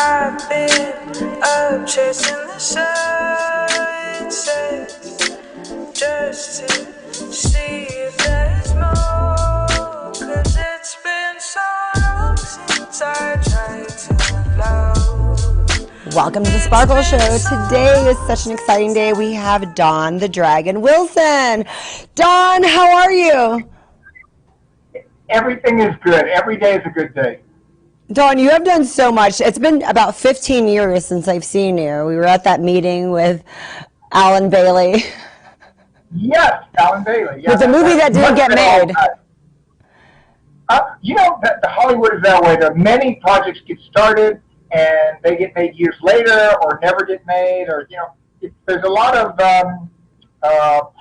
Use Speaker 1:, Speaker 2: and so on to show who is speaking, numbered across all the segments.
Speaker 1: I've been up chasing the sunsets just to see if there's more. 'Cause it's been so long since I tried to love.
Speaker 2: Welcome to the Sparkle Show. Today is such an exciting day. We have Dawn the Dragon Wilson. Dawn, how are you?
Speaker 3: Everything is good. Every day is a good day.
Speaker 2: Dawn, you have done so much. It's been about 15 years since I've seen you. We were at that meeting with Alan Bailey.
Speaker 3: Yes, Alan Bailey. Yeah,
Speaker 2: With the movie that didn't get made.
Speaker 3: You know, the Hollywood is that way. There are many projects get started and they get made years later or never get made, or, you know, there's a lot of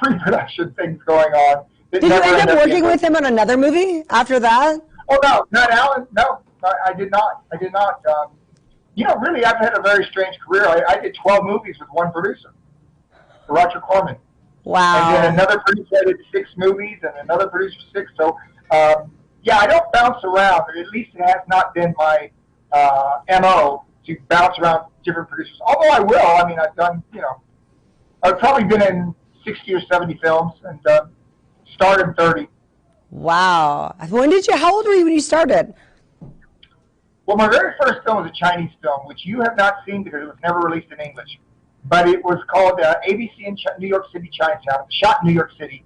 Speaker 3: pre-production things going on.
Speaker 2: Did you end up working with him on another movie after that?
Speaker 3: Oh, no, not Alan. No, I did not. You know, really, I've had a very strange career. I did 12 movies with one producer, Roger Corman.
Speaker 2: Wow.
Speaker 3: And then another producer did 6 movies, and another producer 6. So, yeah, I don't bounce around. Or at least it has not been my MO to bounce around different producers. Although I will. I mean, I've done, you know, I've probably been in 60 or 70 films and starred in 30.
Speaker 2: Wow. How old were you when you started?
Speaker 3: Well, my very first film was a Chinese film, which you have not seen because it was never released in English. But it was called ABC in New York City, Chinatown, shot in New York City.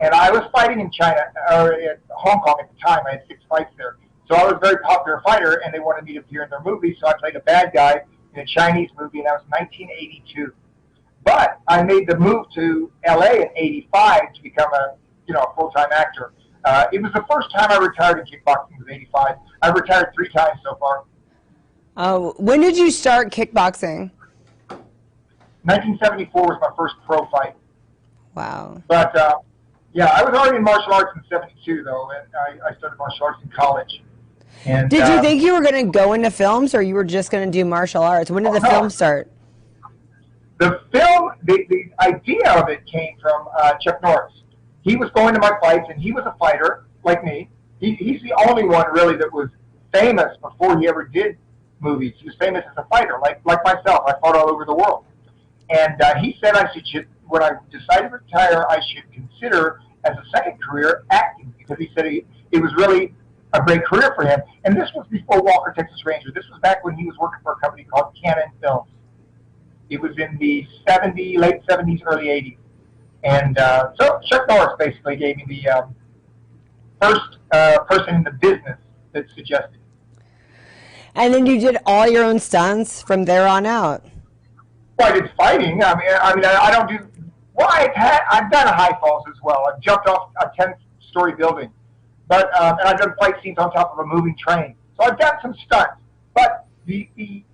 Speaker 3: And I was fighting in China, or in Hong Kong at the time. I had 6 fights there. So I was a very popular fighter, and they wanted me to appear in their movie. So I played a bad guy in a Chinese movie, and that was 1982. But I made the move to LA in 85 to become a full-time actor. It was the first time I retired in kickboxing was 85. I've retired 3 times so far.
Speaker 2: Oh, when did you start kickboxing?
Speaker 3: 1974 was my first pro fight.
Speaker 2: Wow.
Speaker 3: But, yeah, I was already in martial arts in 72, though, and I started martial arts in college. And,
Speaker 2: did you think you were going to go into films, or you were just going to do martial arts? When did the film start?
Speaker 3: The film, the idea of it came from Chuck Norris. He was going to my fights, and he was a fighter, like me. He's the only one, really, that was famous before he ever did movies. He was famous as a fighter, like myself. I fought all over the world. And he said when I decided to retire, I should consider, as a second career, acting, because he said it was really a great career for him. And this was before Walker, Texas Ranger. This was back when he was working for a company called Canon Films. It was in the late 70s, early 80s. And so Chuck Norris basically gave me the first person in the business that suggested.
Speaker 2: And then you did all your own stunts from there on out.
Speaker 3: Well, I did fighting. I mean, I don't do. Well, I've done high falls as well. I've jumped off a 10-story building, but and I've done fight scenes on top of a moving train. So I've done some stunts, but the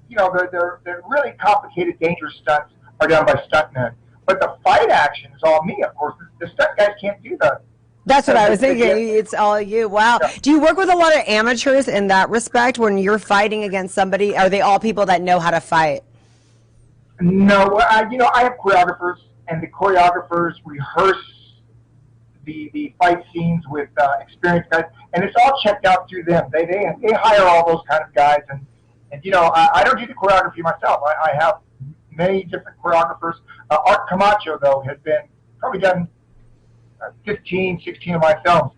Speaker 3: really complicated, dangerous stunts are done by stuntmen. But the fight action is all me, of course. The stunt guys can't do that.
Speaker 2: That's what I was thinking. It's all you. Wow. Yeah. Do you work with a lot of amateurs in that respect when you're fighting against somebody? Are they all people that know how to fight?
Speaker 3: No. I have choreographers, and the choreographers rehearse the fight scenes with experienced guys, and it's all checked out through them. They hire all those kind of guys, and I don't do the choreography myself. I have many different choreographers. Art Camacho, though, has probably done 15, 16 of my films.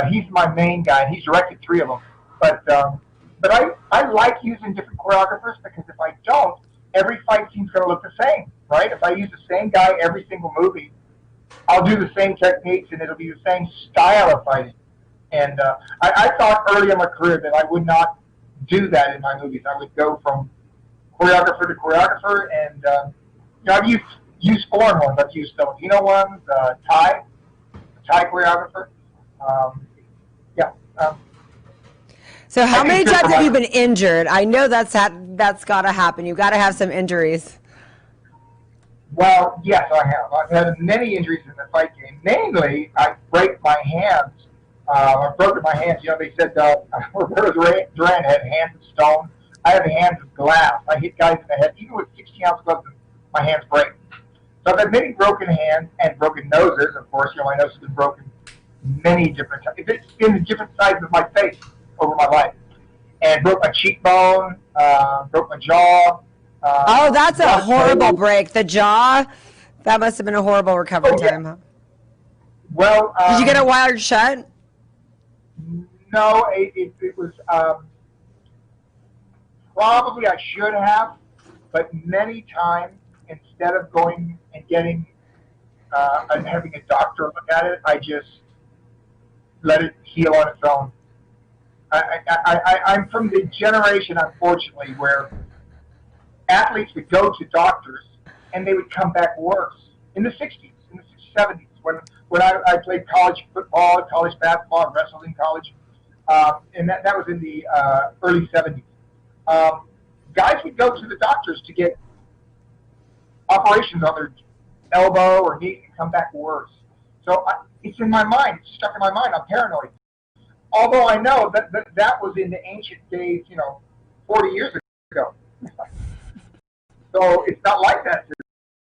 Speaker 3: He's my main guy, and he's directed 3 of them. But I like using different choreographers, because if I don't, every fight scene's going to look the same, right? If I use the same guy every single movie, I'll do the same techniques, and it'll be the same style of fighting. And I thought early in my career that I would not do that in my movies. I would go from choreographer to choreographer, and I've used foreign ones. I've used Filipino ones, Thai choreographer.
Speaker 2: So how many times have you been injured? I know that's got to happen. You've got to have some injuries.
Speaker 3: Well, yes, I have. I've had many injuries in the fight game. Mainly, I break my hands. I've broken my hands. They said Roberto Duran had hands of stone. I have hands of glass. I hit guys in the head. Even with 16-ounce gloves, my hands break. So I've had many broken hands and broken noses, of course. My nose has been broken many different times. It's been different sides of my face over my life. and broke my cheekbone, broke my jaw.
Speaker 2: Oh, that's a
Speaker 3: lost
Speaker 2: horrible
Speaker 3: weight.
Speaker 2: break. The jaw, that must have been a horrible recovery time, huh?
Speaker 3: Well,
Speaker 2: Did you get it wired shut?
Speaker 3: no, it was probably I should have, but many times instead of going and getting and having a doctor look at it, I just let it heal on its own. I'm from the generation, unfortunately, where athletes would go to doctors and they would come back worse. In the 60s, in the 70s, when I played college football, college basketball, and wrestled in college, and that was in the early 70s. Guys would go to the doctors to get operations on their elbow or knee and come back worse. So it's in my mind. It's stuck in my mind. I'm paranoid. Although I know that was in the ancient days, 40 years ago. So it's not like that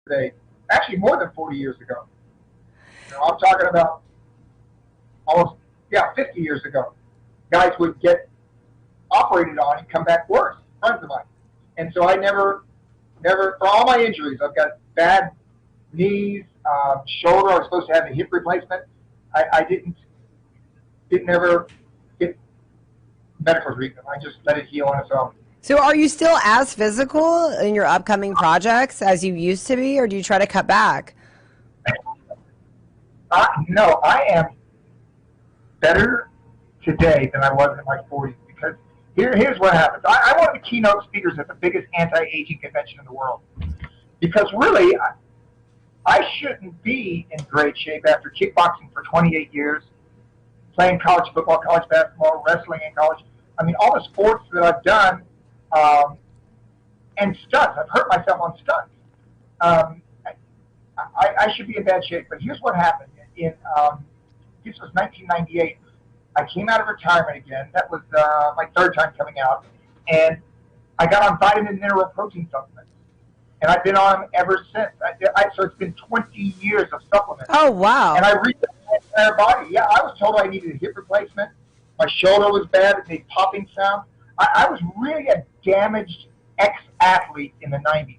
Speaker 3: today. Actually, more than 40 years ago. I'm talking about almost, 50 years ago. Guys would get operated on and come back worse, friends of mine. And so I never, for all my injuries, I've got bad knees, shoulder. I was supposed to have a hip replacement. I didn't ever get medical treatment. I just let it heal on its own.
Speaker 2: So are you still as physical in your upcoming projects as you used to be, or do you try to cut back?
Speaker 3: No, I am better today than I was in my 40s because here's what happens. I'm one of the keynote speakers at the biggest anti-aging convention in the world because really I shouldn't be in great shape after kickboxing for 28 years, playing college football, college basketball, wrestling in college. I mean, all the sports that I've done, and stunts. I've hurt myself on stunts. I should be in bad shape, but here's what happened. This was 1998. I came out of retirement again. That was my third time coming out, and I got on vitamin and mineral protein supplements, and I've been on them ever since. So it's been 20 years of supplements.
Speaker 2: Oh, wow.
Speaker 3: And I reset my entire body. Yeah, I was told I needed a hip replacement. My shoulder was bad. It made popping sounds. I was really a damaged ex-athlete in the 90s.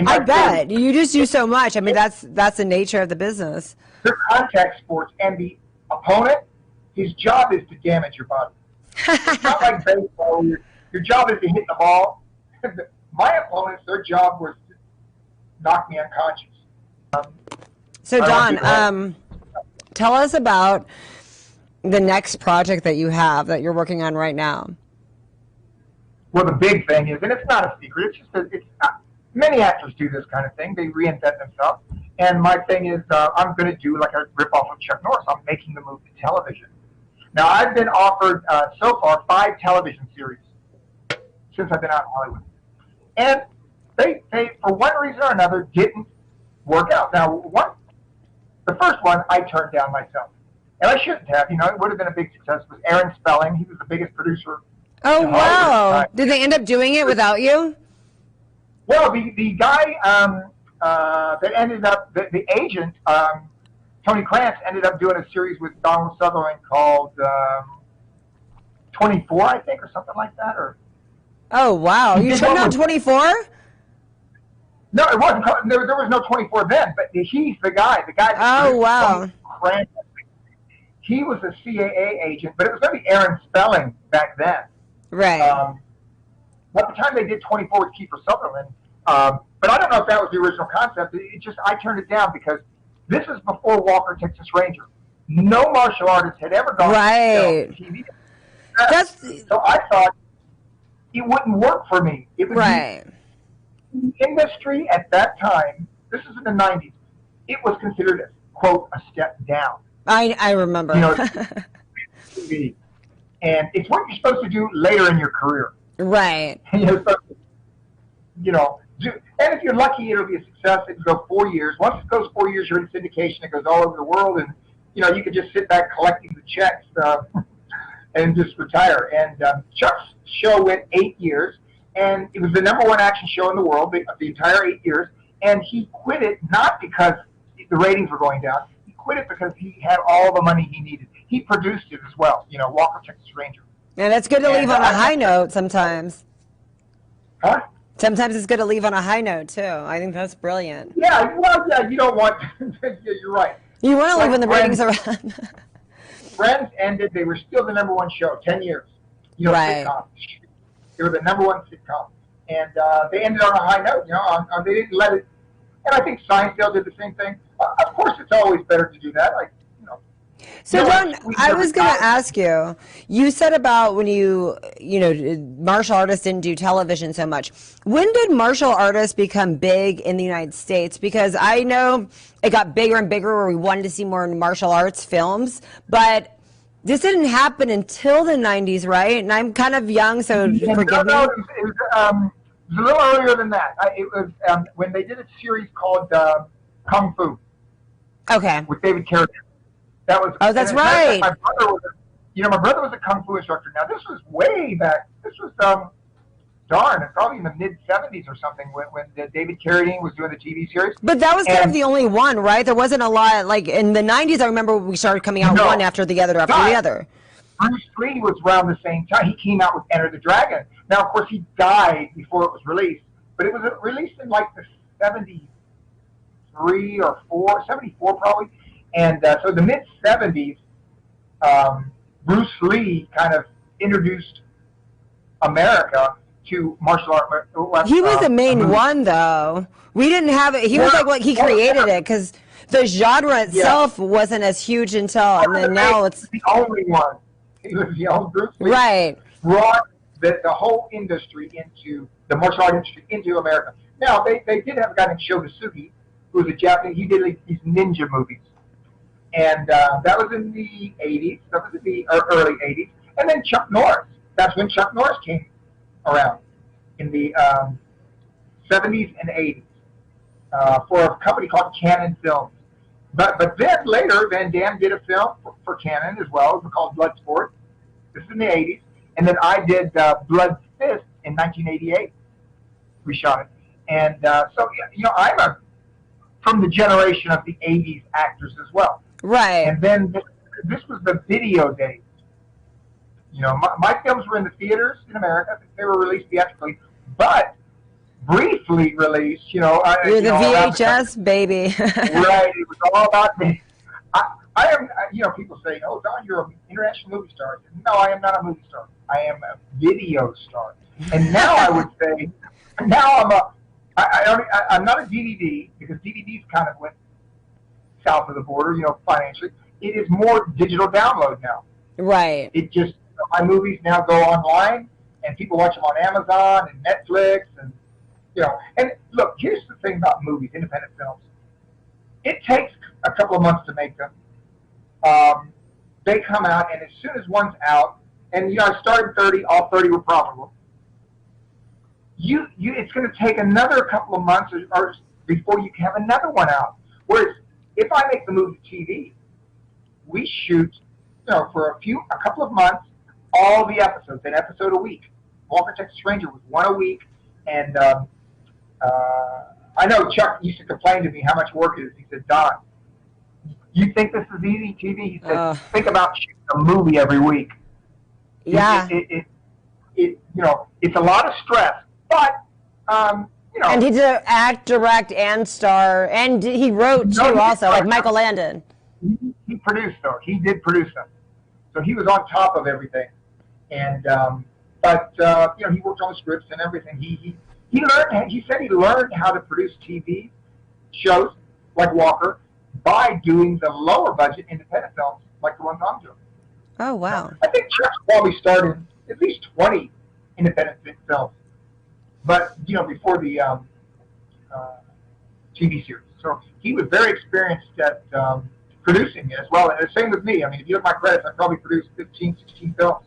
Speaker 2: I bet. You just do so much. I mean, that's the nature of the business.
Speaker 3: They're contact sports, and the opponent, his job is to damage your body. It's not like baseball. Your job is to hit the ball. My opponents, their job was to knock me unconscious.
Speaker 2: So, Don, tell us about the next project that you have that you're working on right now.
Speaker 3: Well, the big thing is, and it's not a secret, it's just many actors do this kind of thing. They reinvent themselves. And my thing is, I'm going to do like a ripoff of Chuck Norris. I'm making the move to television. Now, I've been offered so far 5 television series since I've been out in Hollywood. And they for one reason or another, didn't work out. Now, the first one I turned down myself. And I shouldn't have. It would have been a big success. It was Aaron Spelling. He was the biggest producer.
Speaker 2: Oh, wow. Did they end up doing it without you?
Speaker 3: Well, the guy that ended up, the agent, Tony Krantz, ended up doing a series with Donald Sutherland called 24, I think, or something like that.
Speaker 2: Oh, wow. You turned down 24?
Speaker 3: No, it wasn't. There was no 24 then, but he's the guy. The guy.
Speaker 2: Oh, wow.
Speaker 3: Krantz. He was a CAA agent, but it was going to be Aaron Spelling back then.
Speaker 2: Right.
Speaker 3: At the time they did 24 with Kiefer Sutherland, but I don't know if that was the original concept. I turned it down because this is before Walker, Texas Ranger. No martial artist had ever gone
Speaker 2: right.
Speaker 3: to TV. So I thought it wouldn't work for me. It would
Speaker 2: right.
Speaker 3: The industry at that time, this is in the 90s, it was considered, quote, a step down.
Speaker 2: I remember.
Speaker 3: TV. And it's what you're supposed to do later in your career.
Speaker 2: Right.
Speaker 3: And you're supposed to, and if you're lucky, it'll be a success. It'll go 4 years. Once it goes 4 years, you're in syndication. It goes all over the world, and you can just sit back collecting the checks and just retire. And Chuck's show went 8 years, and it was the #1 action show in the world the entire 8 years. And he quit it not because the ratings were going down. He quit it because he had all the money he needed. He produced it as well. Walker, Texas Ranger.
Speaker 2: And it's good to leave on a high note sometimes.
Speaker 3: Huh?
Speaker 2: Sometimes it's good to leave on a high note too. I think that's brilliant.
Speaker 3: Yeah, well, yeah, you don't want. Yeah, you're right.
Speaker 2: You want to leave when the ratings are.
Speaker 3: Friends ended. They were still the #1 show, 10 years. You know,
Speaker 2: Right.
Speaker 3: sitcom. They were the #1 sitcom, and they ended on a high note. You know, they didn't let it. And I think Seinfeld did the same thing. Of course, it's always better to do that. Like, you know.
Speaker 2: So,
Speaker 3: No,
Speaker 2: Don, I was going to ask you, you said about when martial artists didn't do television so much. When did martial artists become big in the United States? Because I know it got bigger and bigger where we wanted to see more martial arts films, but this didn't happen until the 90s, right? And I'm kind of young, so forgive me.
Speaker 3: No, it was a little earlier than that. It was when they did a series called Kung Fu.
Speaker 2: Okay.
Speaker 3: With David Carradine. That was.
Speaker 2: Oh, that's right.
Speaker 3: My brother was a Kung Fu instructor. Now, this was way back. This was, probably in the mid-'70s or something when David Carradine was doing the TV series.
Speaker 2: But that was kind of the only one, right? There wasn't a lot, like, in the 90s, I remember we started coming out one after the other after the other.
Speaker 3: Bruce Lee was around the same time. He came out with Enter the Dragon. Now, of course, he died before it was released, but it was released in, like, the 73 or 74 probably. And so the mid-'70s, Bruce Lee kind of introduced America to martial art.
Speaker 2: He was the main one, though. We didn't have it. He was like, he created it because the genre itself wasn't as huge until, and then now it's
Speaker 3: the only one. He was the only Bruce Lee.
Speaker 2: Right.
Speaker 3: Brought the whole industry into the martial art industry into America. Now they did have a guy named Soojian, who was a Japanese. He did these ninja movies. And that was in the 80s. That was in the early 80s. And then Chuck Norris. That's when Chuck Norris came around in the 70s and 80s for a company called Cannon Films. But then later, Van Damme did a film for Cannon as well. It was called Bloodsport. This is in the 80s. And then I did Blood Fist in 1988. We shot it. And so, I'm from the generation of the 80s actors as well.
Speaker 2: Right.
Speaker 3: And then this was the video days. My films were in the theaters in America. They were released theatrically, but briefly released,
Speaker 2: You're the VHS baby.
Speaker 3: Right. It was all about me. I am, people say, oh, Don, you're an international movie star. No, I am not a movie star. I am a video star. And now I would say, I'm not a DVD because DVDs kind of went south of the border, financially. It is more digital download now.
Speaker 2: Right.
Speaker 3: It just, my movies now go online and people watch them on Amazon and Netflix and, and look, here's the thing about movies, independent films. It takes a couple of months to make them. They come out and as soon as one's out, and I started 30, all 30 were profitable. It's going to take another couple of months or before you can have another one out. Whereas if I make the movie TV, we shoot, for a couple of months, all the episodes, an episode a week. Walker Texas Ranger was one a week, and I know Chuck used to complain to me how much work it is. He said, Don, you think this is easy TV? He said, think about shooting a movie every week.
Speaker 2: Yeah.
Speaker 3: It's a lot of stress, but,
Speaker 2: And he did act, direct, and star, and he wrote too also, like Michael Landon.
Speaker 3: He produced those. He did produce them. So he was on top of everything. And, he worked on the scripts and everything. He learned, he said he learned how to produce TV shows like Walker by doing the lower budget independent films like the ones I'm doing.
Speaker 2: Oh, wow.
Speaker 3: I think Chuck's probably started at least 20 independent films. But, before the TV series. So he was very experienced at producing it as well. And the same with me. I mean, if you look at my credits, I probably produced 15, 16 films.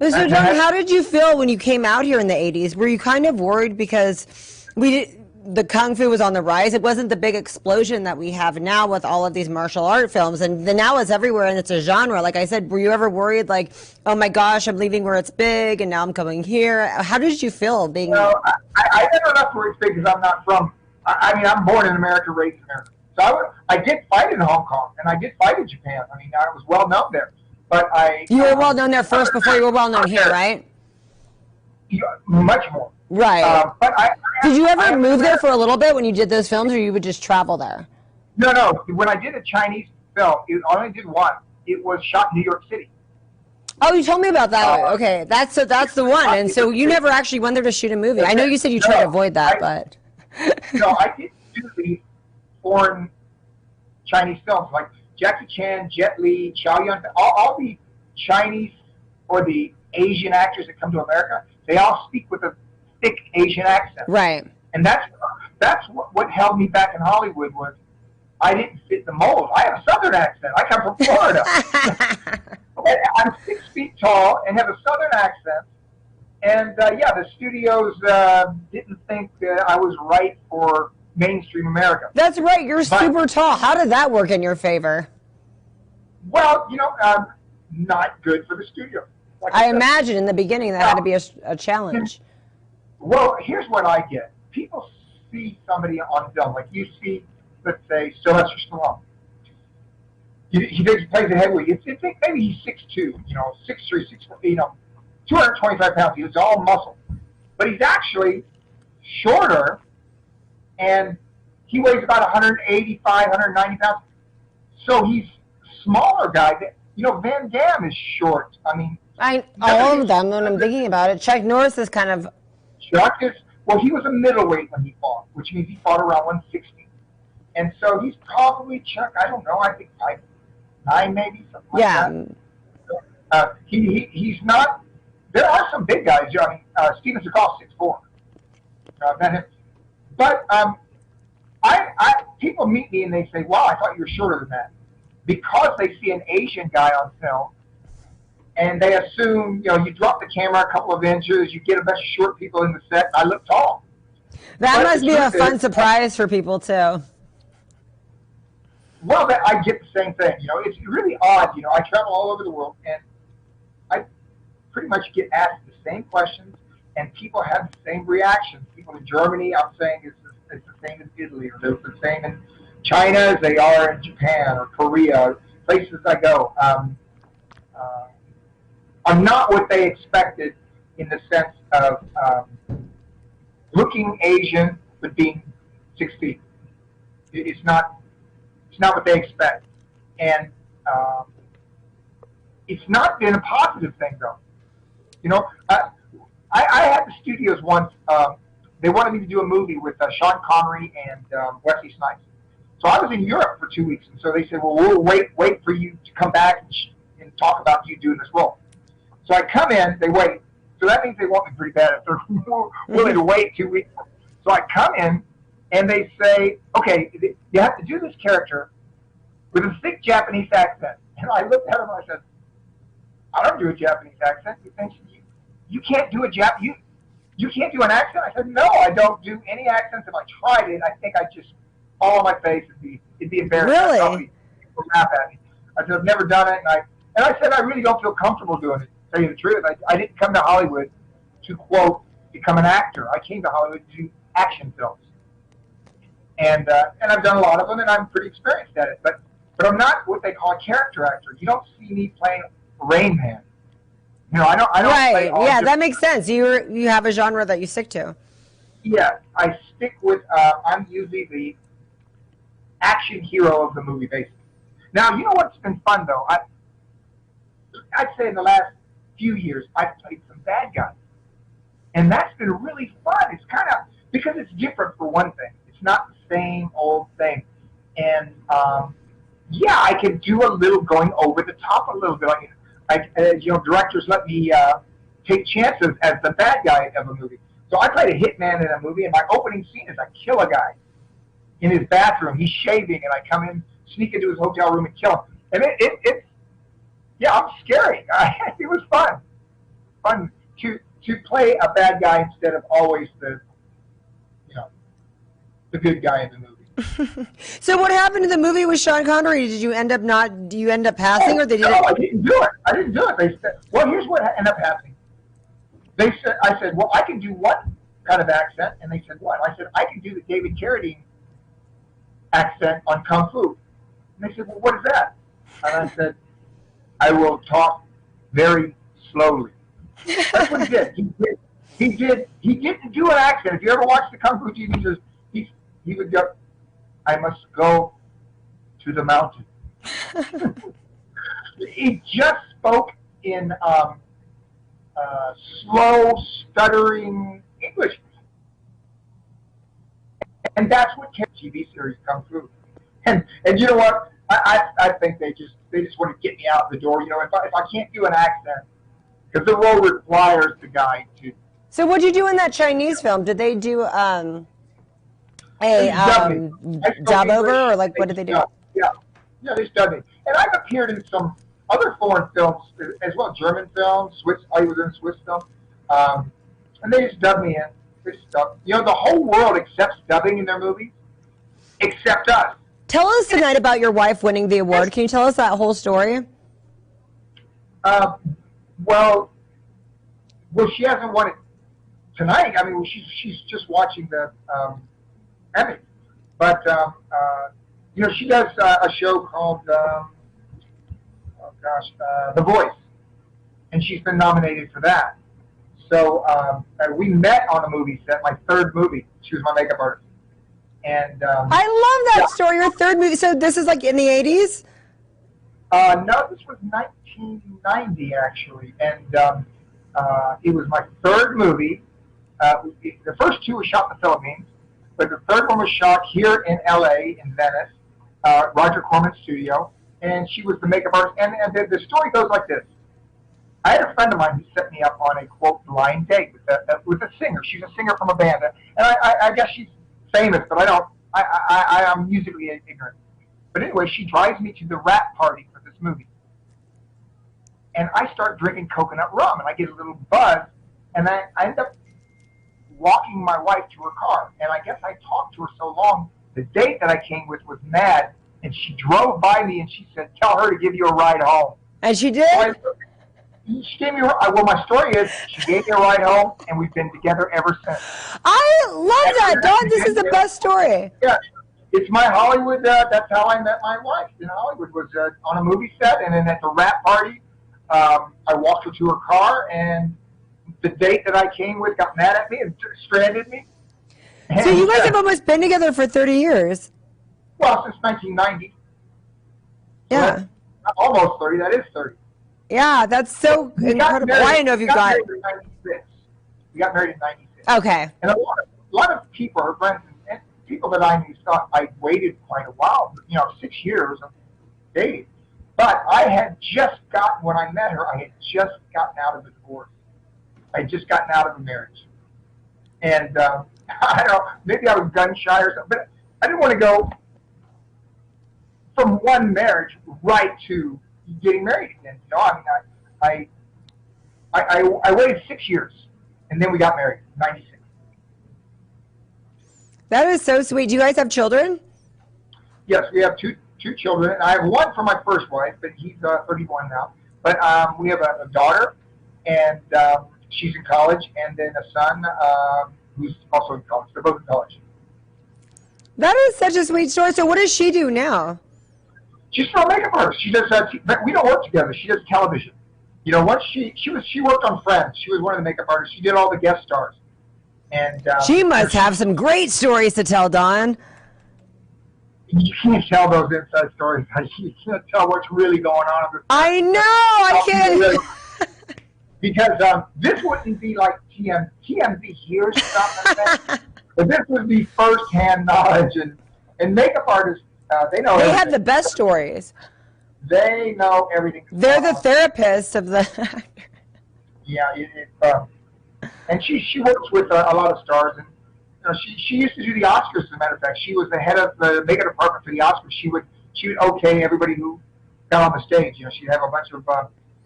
Speaker 2: So, John, how did you feel when you came out here in the 80s? Were you kind of worried because the Kung Fu was on the rise? It wasn't the big explosion that we have now with all of these martial art films. And now it's everywhere and it's a genre. Like I said, were you ever worried like, oh my gosh, I'm leaving where it's big and now I'm coming here? How did you feel being...
Speaker 3: Well, I never left where it's big because I'm not from... I'm born in America, raised in America. So I did fight in Hong Kong and I did fight in Japan. I mean, I was well known there. but
Speaker 2: You were well known there first before you were well known here, right?
Speaker 3: Much more.
Speaker 2: Right.
Speaker 3: But
Speaker 2: Did you ever move there for a little bit when you did those films, or you would just travel there?
Speaker 3: No. When I did a Chinese film, I only did one. It was shot in New York City.
Speaker 2: Oh, you told me about that. Okay, that's the one. And so you never actually went there to shoot a movie. I know you said you tried to avoid that, but.
Speaker 3: No, I did do the foreign Chinese films like Jackie Chan, Jet Li, Chow Yun, all the Chinese or the Asian actors that come to America. They all speak with a thick Asian accent.
Speaker 2: Right.
Speaker 3: And that's what held me back in Hollywood was I didn't fit the mold. I have a Southern accent. I come from Florida. I'm 6 feet tall and have a Southern accent. And, the studios didn't think I was right for mainstream America.
Speaker 2: That's right. You're super tall. How did that work in your favor?
Speaker 3: Well, not good for the studio. Like
Speaker 2: I imagine in the beginning that had to be a challenge.
Speaker 3: Well, here's what I get. People see somebody on film, like you see, let's say, Sylvester Stallone. He plays a heavyweight. You think maybe he's 6'2", 6'3", 6'4", 225 pounds. He's all muscle. But he's actually shorter, and he weighs about 185, 190 pounds. So he's a smaller guy. Van Damme is short. I mean,
Speaker 2: all of them, when I'm thinking about it. Chuck Norris is kind of...
Speaker 3: Chuck is... Well, he was a middleweight when he fought, which means he fought around 160. And so he's probably, Chuck, I don't know, I think 5'9", maybe, something like that. He's not... There are some big guys. Steven Seagal, 6'4". I've met him. But people meet me and they say, wow, I thought you were shorter than that. Because they see an Asian guy on film, and they assume, you drop the camera a couple of inches, you get a bunch of short people in the set, I look tall.
Speaker 2: That must be a fun surprise for people, too.
Speaker 3: Well, I get the same thing. It's really odd. I travel all over the world, and I pretty much get asked the same questions, and people have the same reactions. People in Germany, I'm saying it's the same in Italy, or it's the same in China as they are in Japan or Korea, places I go. I'm not what they expected in the sense of looking Asian but being 6 feet. It's not what they expect, and it's not been a positive thing though. I had the studios once. They wanted me to do a movie with Sean Connery and Wesley Snipes. So I was in Europe for 2 weeks, and so they said, well, we'll wait for you to come back and talk about you doing this role. So I come in, they wait. So that means they want me pretty bad if they're willing to wait 2 weeks. So I come in, and they say, okay, you have to do this character with a thick Japanese accent. And I looked at him and I said, I don't do a Japanese accent. You can't do you can't do an accent? I said, no, I don't do any accents. If I tried it, I think I'd just fall on my face. It'd be embarrassing.
Speaker 2: Really?
Speaker 3: People laugh at me. I said, I've never done it. And I said, I really don't feel comfortable doing it, to tell you the truth. I didn't come to Hollywood to, quote, become an actor. I came to Hollywood to do action films. And I've done a lot of them, and I'm pretty experienced at it. But I'm not what they call a character actor. You don't see me playing Rain Man. I don't
Speaker 2: right.
Speaker 3: play
Speaker 2: Yeah, that makes sense. You have a genre that you stick to.
Speaker 3: Yeah, I stick with, I'm usually the action hero of the movie, basically. Now, you know what's been fun, though? I'd say in the last few years, I've played some bad guys. And that's been really fun. It's kind of, because it's different for one thing. It's not the same old thing. And, I can do a little going over the top a little bit. Directors let me take chances as the bad guy of a movie. So I played a hitman in a movie, and my opening scene is I kill a guy in his bathroom. He's shaving, and I come in, sneak into his hotel room, and kill him. And I'm scary. It was fun to play a bad guy instead of always the good guy in the movie.
Speaker 2: So what happened to the movie with Sean Connery? Do you end up passing, or they didn't?
Speaker 3: No, I didn't do it. They said, well, here's what ended up happening. I said, well, I can do what kind of accent? And they said, what? I said, I can do the David Carradine accent on Kung Fu. And they said, well, what is that? And I will talk very slowly. That's what he did. He didn't do an accent. If you ever watch the Kung Fu TV shows, he would go, I must go to the mountain. He just spoke in slow, stuttering English. And that's what kept TV series Kung Fu. And you know what? I think they just want to get me out the door. You know, if I can't do an accent, because the role requires the guy to.
Speaker 2: So what did you do in that Chinese film? Did they do a dub over, or like what did they do?
Speaker 3: Yeah, they dubbed me. And I've appeared in some other foreign films as well, German films, Swiss. I was in a Swiss film, and they just dubbed me in. They just dubbed. You know, the whole world accepts dubbing in their movies, except us.
Speaker 2: Tell us tonight about your wife winning the award. Can you tell us that whole story?
Speaker 3: Well, she hasn't won it tonight. I mean, she's just watching the Emmy. But you know, she does a show called The Voice, and she's been nominated for that. So we met on a movie set, my third movie. She was my makeup artist. And
Speaker 2: I love that story. Your third movie. So this is like in the 80s?
Speaker 3: No, this was 1990 actually, and it was my third movie. The first two were shot in the Philippines, but the third one was shot here in LA, in Venice, Roger Corman's studio, and she was the makeup artist. And the story goes like this. I had a friend of mine who set me up on a, quote, blind date with a singer. She's a singer from a band, and I guess she's famous, but I am musically ignorant. But anyway, she drives me to the wrap party for this movie. And I start drinking coconut rum, and I get a little buzz, and I end up walking my wife to her car. And I guess I talked to her so long, the date that I came with was mad, and she drove by me, and she said, tell her to give you a ride home.
Speaker 2: And she did?
Speaker 3: So she gave me well, my story is, she gave me a ride home, and we've been together ever since.
Speaker 2: I love that, Don. This is the best story.
Speaker 3: Yeah. It's my Hollywood, that's how I met my wife in Hollywood, was on a movie set, and then at the wrap party, I walked her to her car, and the date that I came with got mad at me and stranded me. And,
Speaker 2: so you guys have almost been together for 30 years.
Speaker 3: Well, since 1990.
Speaker 2: Yeah.
Speaker 3: So almost 30, that is 30.
Speaker 2: Yeah, that's so incredible. I didn't know if you got...
Speaker 3: We got married in 96.
Speaker 2: Okay.
Speaker 3: And a lot of people, her friends, and people that I knew thought I waited quite a while, 6 years of dating. But I had just gotten, when I met her, I had just gotten out of a divorce. I had just gotten out of a marriage. And I don't know, maybe I was gun shy or something, but I didn't want to go from one marriage right to getting married again. I waited 6 years, and then we got married, 96.
Speaker 2: That is so sweet. Do you guys have children?
Speaker 3: Yes, we have two children. I have one from my first wife, but he's 31 now. But we have a daughter, and she's in college, and then a son who's also in college. They're both in college.
Speaker 2: That is such a sweet story. So what does she do now?
Speaker 3: She's still a makeup artist. She does, but we don't work together. She does television. Once she worked on Friends. She was one of the makeup artists. She did all the guest stars. And
Speaker 2: she must have some great stories to tell, Don.
Speaker 3: You can't tell those inside stories. You can't tell what's really going on.
Speaker 2: I know. I can't.
Speaker 3: Because this wouldn't be like TMZ hears stuff like that. But this would be first-hand knowledge. And makeup artists, they know everything.
Speaker 2: They have the best stories.
Speaker 3: They know everything.
Speaker 2: They're the therapists of the actor.
Speaker 3: Yeah, and she works with a lot of stars, and she used to do the Oscars. As a matter of fact, she was the head of the makeup department for the Oscars. She would okay everybody who got on the stage. She'd have a bunch of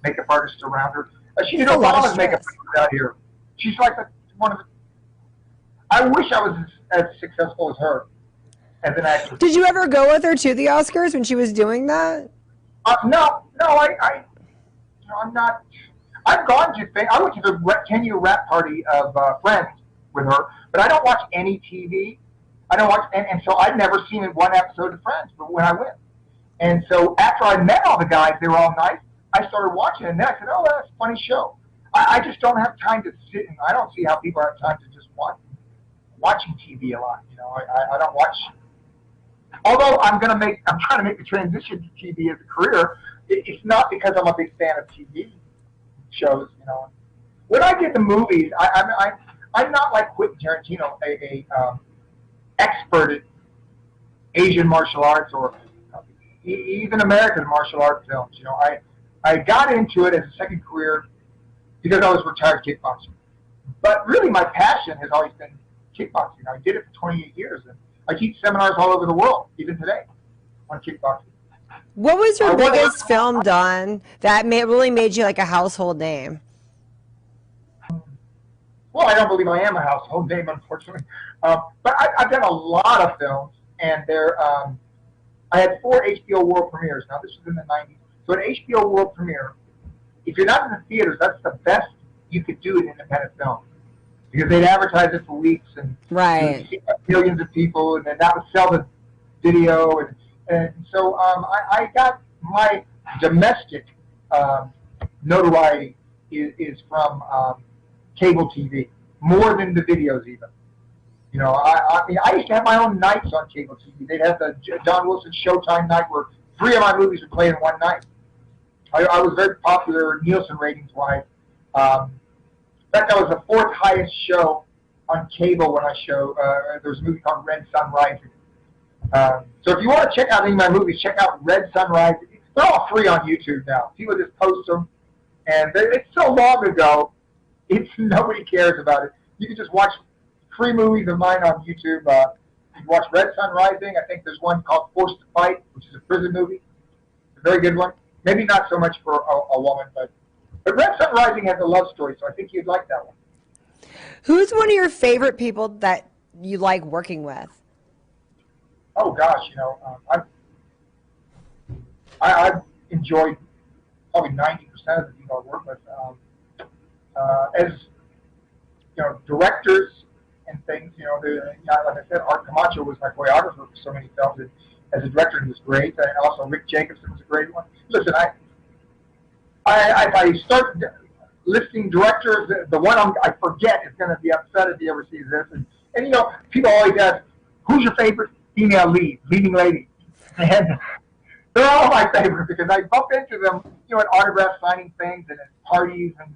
Speaker 3: makeup artists around her. She did Obama's makeup out here. She's like one of the. I wish I was as successful as her as an actress.
Speaker 2: Did you ever go with her to the Oscars when she was doing that?
Speaker 3: No, I'm not. I've gone to things. I went to the 10-year wrap party of Friends with her, but I don't watch any TV. I don't watch, and so I'd never seen one episode of Friends, but when I went. And so after I met all the guys, they were all nice. I started watching it, and then I said, oh, that's a funny show. I just don't have time to sit, and I don't see how people have time to just watching TV a lot. You know, I don't watch. Although I'm trying to make the transition to TV as a career. It's not because I'm a big fan of TV shows. You know, when I did the movies, I'm not like Quentin Tarantino, a expert at Asian martial arts or even American martial arts films. You know, I got into it as a second career because I was a retired kickboxer. But really, my passion has always been kickboxing. I did it for 28 years, and I teach seminars all over the world, even today, on kickboxing.
Speaker 2: What was your biggest film done that really made you like a household name?
Speaker 3: Well, I don't believe I am a household name, unfortunately. But I've done a lot of films, and I had 4 HBO World premieres. Now, this was in the 90s. So an HBO World premiere, if you're not in the theaters, that's the best you could do in independent film. Because they'd advertise it for weeks, and
Speaker 2: right.
Speaker 3: you'd see millions of people, and then that would sell the video. And so I got my domestic notoriety is from cable TV, more than the videos even. You know, I mean, I used to have my own nights on cable TV. They'd have the Don Wilson Showtime night where 3 of my movies would play in one night. I was very popular Nielsen ratings-wise. In fact, that was the 4th highest show on cable when I show. There was a movie called Red Sun Rising. So if you want to check out any of my movies, check out Red Sun Rising. They're all free on YouTube now. People just post them. And it's so long ago, nobody cares about it. You can just watch free movies of mine on YouTube. You can watch Red Sun Rising. I think there's one called Forced to Fight, which is a prison movie. It's a very good one. Maybe not so much for a woman, but Red Sun Rising has a love story, so I think you'd like that one.
Speaker 2: Who's one of your favorite people that you like working with?
Speaker 3: Oh gosh, you know, I've enjoyed probably 90% of the people I work with. As you know, directors and things. You know, like I said, Art Camacho was my choreographer for so many films. And as a director, he was great. And also Rick Jacobson was a great one. Listen, if I start listing directors, the one I forget is going to be upset if he ever sees this. And you know, people always ask, who's your favorite female leading lady? And they're all my favorites because I bump into them, you know, at autograph signing things and at parties and,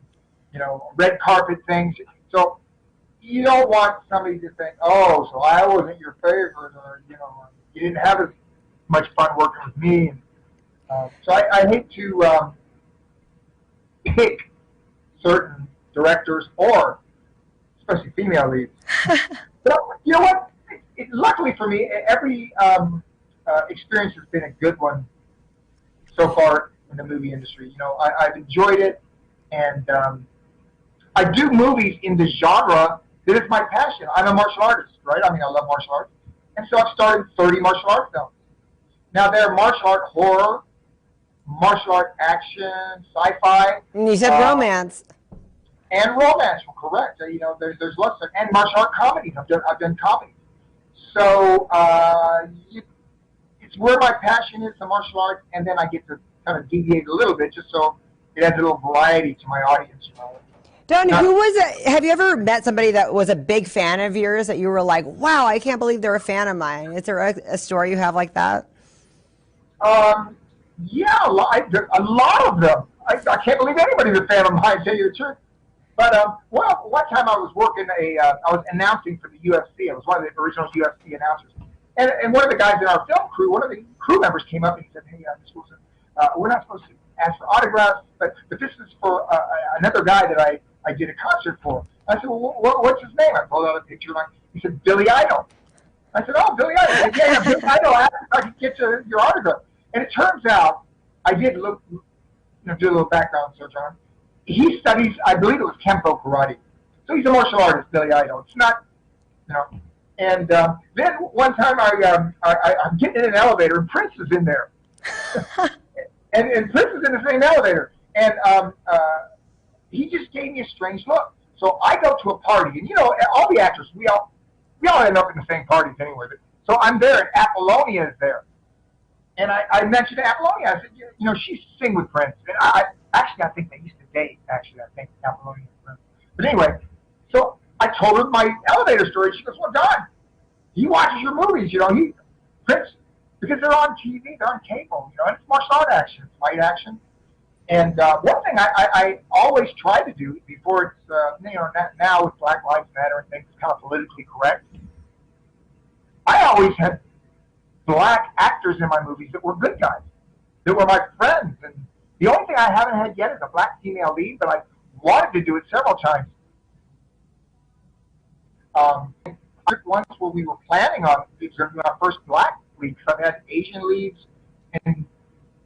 Speaker 3: you know, red carpet things. So you don't want somebody to think, oh, so I wasn't your favorite, or, you know, you didn't have as much fun working with me. And, so I hate to pick certain directors or especially female leads. But you know what? Luckily for me, every experience has been a good one so far in the movie industry. You know, I've enjoyed it, and I do movies in the genre that is my passion. I'm a martial artist, right? I mean, I love martial arts. And so I've started 30 martial art films. Now, they're martial art horror, martial art action, sci-fi.
Speaker 2: And you said romance.
Speaker 3: And romance, well, correct. You know, there's lots of, and martial art comedies. I've done comedies. So it's where my passion is, the martial arts, and then I get to kind of deviate a little bit just so it adds a little variety to my audience. You know.
Speaker 2: Don, have you ever met somebody that was a big fan of yours that you were like, wow, I can't believe they're a fan of mine? Is there a story you have like that?
Speaker 3: Yeah, a lot of them. I can't believe anybody's a fan of mine, to tell you the truth. But well, one time I was working I was announcing for the UFC. I was one of the original UFC announcers. And one of the guys in our film crew, one of the crew members came up and he said, hey, Mr. Wilson, we're not supposed to ask for autographs, but this is for another guy that I did a concert for. I said, well, what's his name? I pulled out a picture. He said, Billy Idol. I said, oh, Billy Idol. Said, yeah, Billy Idol. I asked if I could get your autograph. And it turns out, I did look, do a little background search on him. He studies, I believe it was Kempo karate. So he's a martial artist, Billy Idol. It's not, you know. And then one time I'm getting in an elevator and Prince is in there. and Prince is in the same elevator. And he just gave me a strange look. So I go to a party, and you know, all the actors, we all end up in the same parties anyway. So I'm there, and Apollonia is there. And I mentioned to Apollonia, I said, you know, she's sing with Prince. And actually, I think they used to date, actually, I think, Apollonia and Prince. But anyway, so I told her my elevator story. She goes, well, Don, he watches your movies, you know, Prince, because they're on TV, they're on cable, you know, and it's martial art action, fight action. And one thing I always try to do before it's, you know, now with Black Lives Matter and things, it's kind of politically correct. I always had black actors in my movies that were good guys, that were my friends. And the only thing I haven't had yet is a black female lead, but I wanted to do it several times. Once where we were planning on our first black leads, I've had Asian leads, and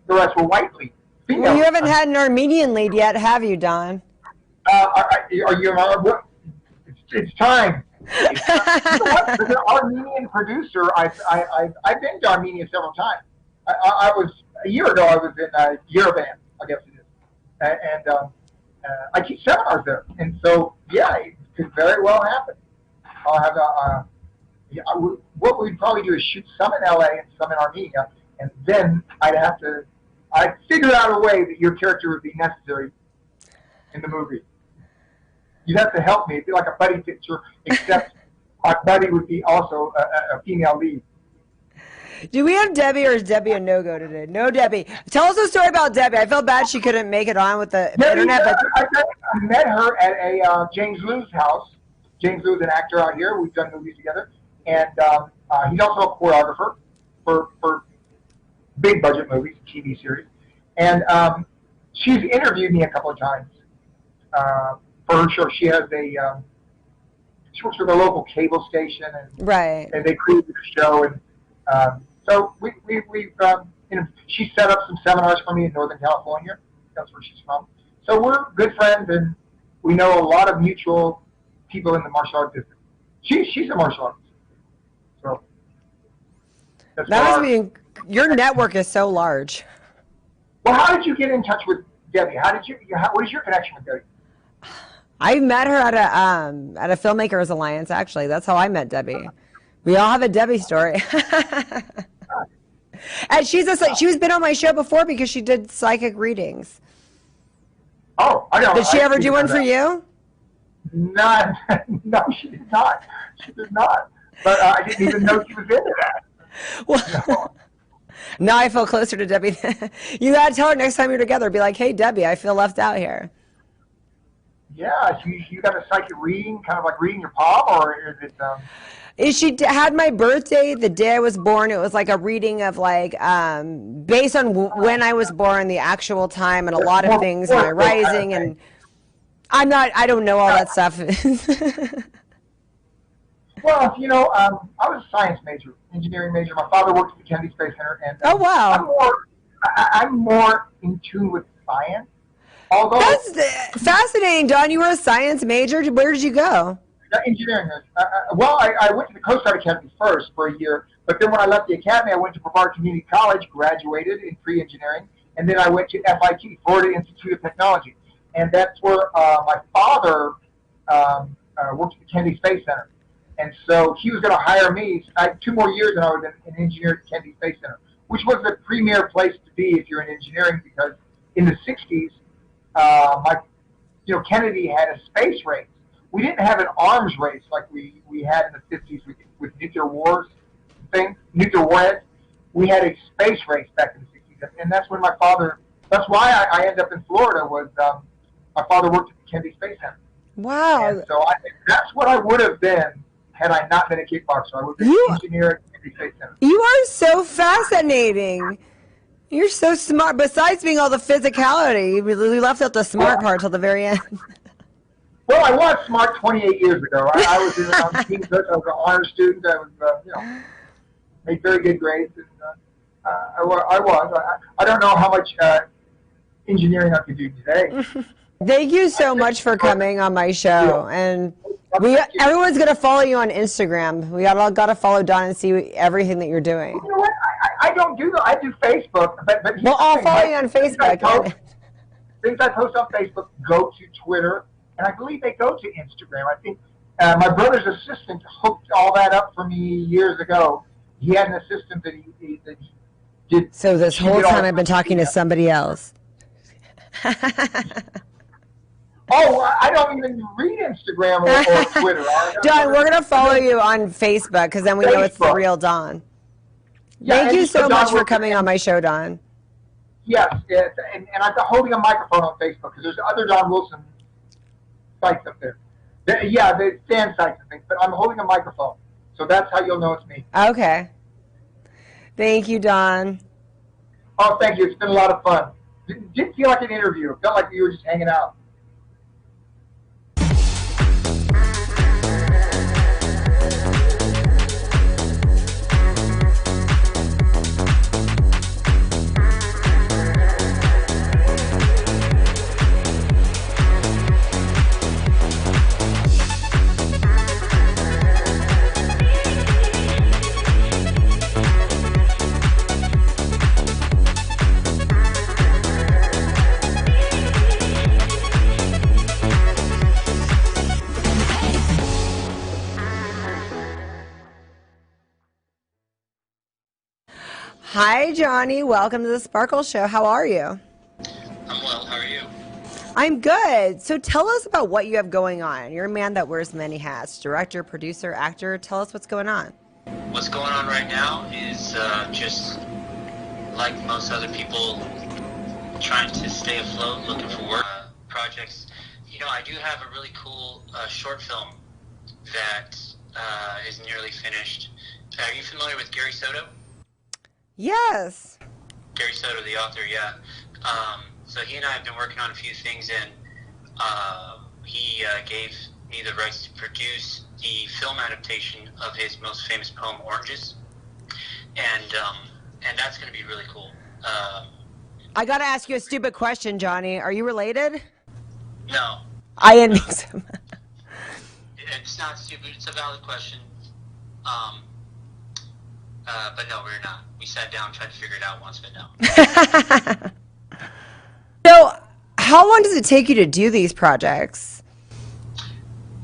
Speaker 3: the rest were white leads.
Speaker 2: Well, you haven't had an Armenian lead yet, have you, Don?
Speaker 3: Are you? It's time. You know what? As an Armenian producer, I've been to Armenia several times. I was a year ago. I was in Yerevan, I guess it is, and I teach seminars there. And so, yeah, it could very well happen. I'll have what we'd probably do is shoot some in LA and some in Armenia, and then I'd figure out a way that your character would be necessary in the movie. You'd have to help me. It'd be like a buddy picture, except my buddy would be also a female lead.
Speaker 2: Do we have Debbie, or is Debbie a no-go today? No, Debbie. Tell us a story about Debbie. I felt bad she couldn't make it on with the internet. But
Speaker 3: I met her at a James Liu's house. James Liu is an actor out here. We've done movies together. And he's also a choreographer for big budget movies, TV series. And she's interviewed me a couple of times for her show. She has she works for the local cable station, and
Speaker 2: right.
Speaker 3: And they created a show, and so we've you know, she set up some seminars for me in Northern California. That's where she's from. So we're good friends, and we know a lot of mutual people in the martial arts business. She's a martial artist. So
Speaker 2: that must be, your network is so large.
Speaker 3: Well, how did you get in touch with Debbie? What is your connection with Debbie?
Speaker 2: I met her at a Filmmakers Alliance, actually. That's how I met Debbie. We all have a Debbie story. And she's been on my show before because she did psychic readings.
Speaker 3: Oh, I know.
Speaker 2: Did she ever do one for you?
Speaker 3: No, she did not. She did not. But I didn't even know she was into that.
Speaker 2: Well,
Speaker 3: no.
Speaker 2: Now I feel closer to Debbie. You got to tell her next time you're together. Be like, hey, Debbie, I feel left out here.
Speaker 3: Yeah, so you got a psychic reading, kind of like reading your palm, or is it...
Speaker 2: She had my birthday the day I was born. It was like a reading of like, based on when I was born, the actual time, and a lot of things, my rising, and I don't know all that stuff.
Speaker 3: Well, you know, I was a science major, engineering major. My father worked at the Kennedy Space Center, and
Speaker 2: oh wow,
Speaker 3: I'm more in tune with science. Although
Speaker 2: that's fascinating, Don. You were a science major. Where did you go?
Speaker 3: Engineering. Well, I went to the Coast Guard Academy first for a year, but then when I left the academy, I went to Brevard Community College, graduated in pre-engineering, and then I went to FIT, Florida Institute of Technology, and that's where my father worked at the Kennedy Space Center. And so he was going to hire me. I had 2 more years, and I was an engineer at Kennedy Space Center, which was the premier place to be if you're in engineering, because in the 60s, Kennedy had a space race. We didn't have an arms race like we had in the 50s with nuclear wars nuclear warheads. We had a space race back in the 60s, and that's when that's why I ended up in Florida, was my father worked at the Kennedy Space Center.
Speaker 2: Wow.
Speaker 3: And so that's what I would have been had I not been a kickboxer. I would have been an engineer at the Kennedy Space Center.
Speaker 2: You are so fascinating. You're so smart. Besides being all the physicality, you left out the smart part till the very end.
Speaker 3: Well, I was smart 28 years ago. I was in the team coach. I was an honor student. I was, made very good grades. And, I don't know how much engineering I could do today.
Speaker 2: Thank you so much for coming on my show. And everyone's going to follow you on Instagram. We all got to follow Don and see everything that you're doing.
Speaker 3: You know what? I don't do that. I do Facebook. But
Speaker 2: well, I'll follow you on Facebook.
Speaker 3: Things I post on Facebook go to Twitter, and I believe they go to Instagram. I think my brother's assistant hooked all that up for me years ago. He had an assistant that
Speaker 2: So this
Speaker 3: Did you
Speaker 2: whole
Speaker 3: get all
Speaker 2: time
Speaker 3: the
Speaker 2: I've been talking to somebody else.
Speaker 3: Oh, I don't even read Instagram or Twitter.
Speaker 2: Don, we're going to follow you on Facebook because then we know it's the
Speaker 3: Facebook.
Speaker 2: real Don.
Speaker 3: Yeah,
Speaker 2: Thank
Speaker 3: and
Speaker 2: you
Speaker 3: just so
Speaker 2: so
Speaker 3: Don
Speaker 2: much for
Speaker 3: will-
Speaker 2: coming on my show, Don.
Speaker 3: Yes, and I'm holding a microphone on Facebook because there's other Don Wilson sites up there. Yeah, the fan sites and things, but I'm holding a microphone, so that's how you'll know it's me.
Speaker 2: Okay. Thank you, Don.
Speaker 3: Oh, thank you. It's been a lot of fun. Didn't feel like an interview. It felt like you were just hanging out.
Speaker 2: Hi, Johnny. Welcome to the Sparkle Show. How are you?
Speaker 4: I'm well. How are you?
Speaker 2: I'm good. So tell us about what you have going on. You're a man that wears many hats. Director, producer, actor. Tell us what's going on.
Speaker 4: What's going on right now is just like most other people trying to stay afloat, looking for work projects. You know, I do have a really cool short film that is nearly finished. Are you familiar with Gary Soto?
Speaker 2: Yes.
Speaker 4: Gary Soto, the author, yeah. So he and I have been working on a few things, and he gave me the rights to produce the film adaptation of his most famous poem, Oranges, and that's going to be really cool.
Speaker 2: I got to ask you a stupid question, Johnny. Are you related?
Speaker 4: No,
Speaker 2: I didn't think so.
Speaker 4: it's not stupid. It's a valid question. But no, we're not. We sat down, tried to figure it out once, but no.
Speaker 2: So, how long does it take you to do these projects?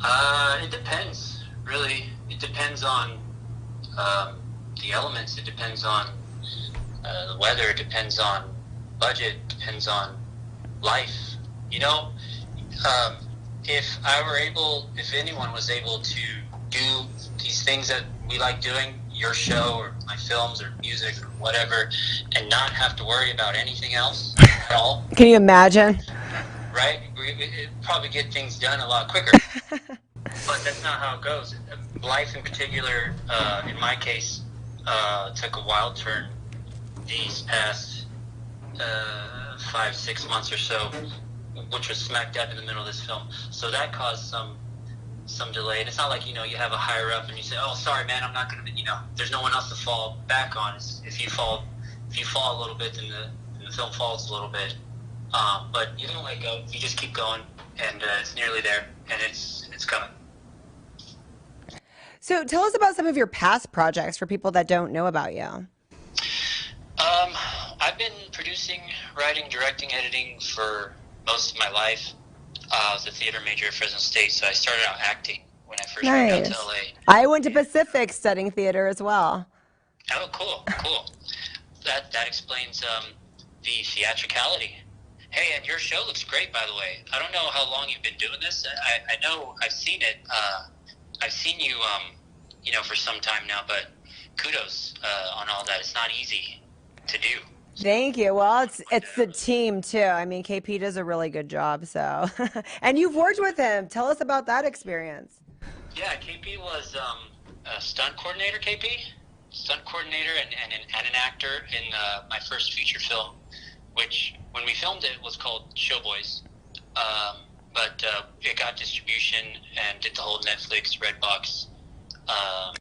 Speaker 4: It depends, really. It depends on the elements. It depends on the weather. It depends on budget. It depends on life. You know, if anyone was able to do these things that we like doing, your show or my films or music or whatever, and not have to worry about anything else at all,
Speaker 2: Can you imagine?
Speaker 4: right? It'd probably get things done a lot quicker. But that's not how it goes. Life in particular, in my case, took a wild turn these past 5-6 months or so, which was smack dab in the middle of this film. So that caused some delay. And it's not like, you know, you have a higher up and you say, oh, sorry, man, I'm not going to, you know, there's no one else to fall back on. If you fall a little bit, then the film falls a little bit. But you don't let go. You just keep going, and it's nearly there, and it's coming.
Speaker 2: So tell us about some of your past projects for people that don't know about you.
Speaker 4: I've been producing, writing, directing, editing for most of my life. I was a theater major at Fresno State, so I started out acting when I first moved out to LA.
Speaker 2: I went to Pacific studying theater as well.
Speaker 4: Oh, cool. That explains the theatricality. Hey, and your show looks great, by the way. I don't know how long you've been doing this. I know I've seen it. I've seen you, you know, for some time now, but kudos on all that. It's not easy to do.
Speaker 2: Thank you. Well, it's the team too. I mean, KP does a really good job. So, and you've worked with him. Tell us about that experience.
Speaker 4: Yeah, KP was a stunt coordinator. Stunt coordinator and an actor in my first feature film, which when we filmed it was called Showboys. But it got distribution and did the whole Netflix Redbox.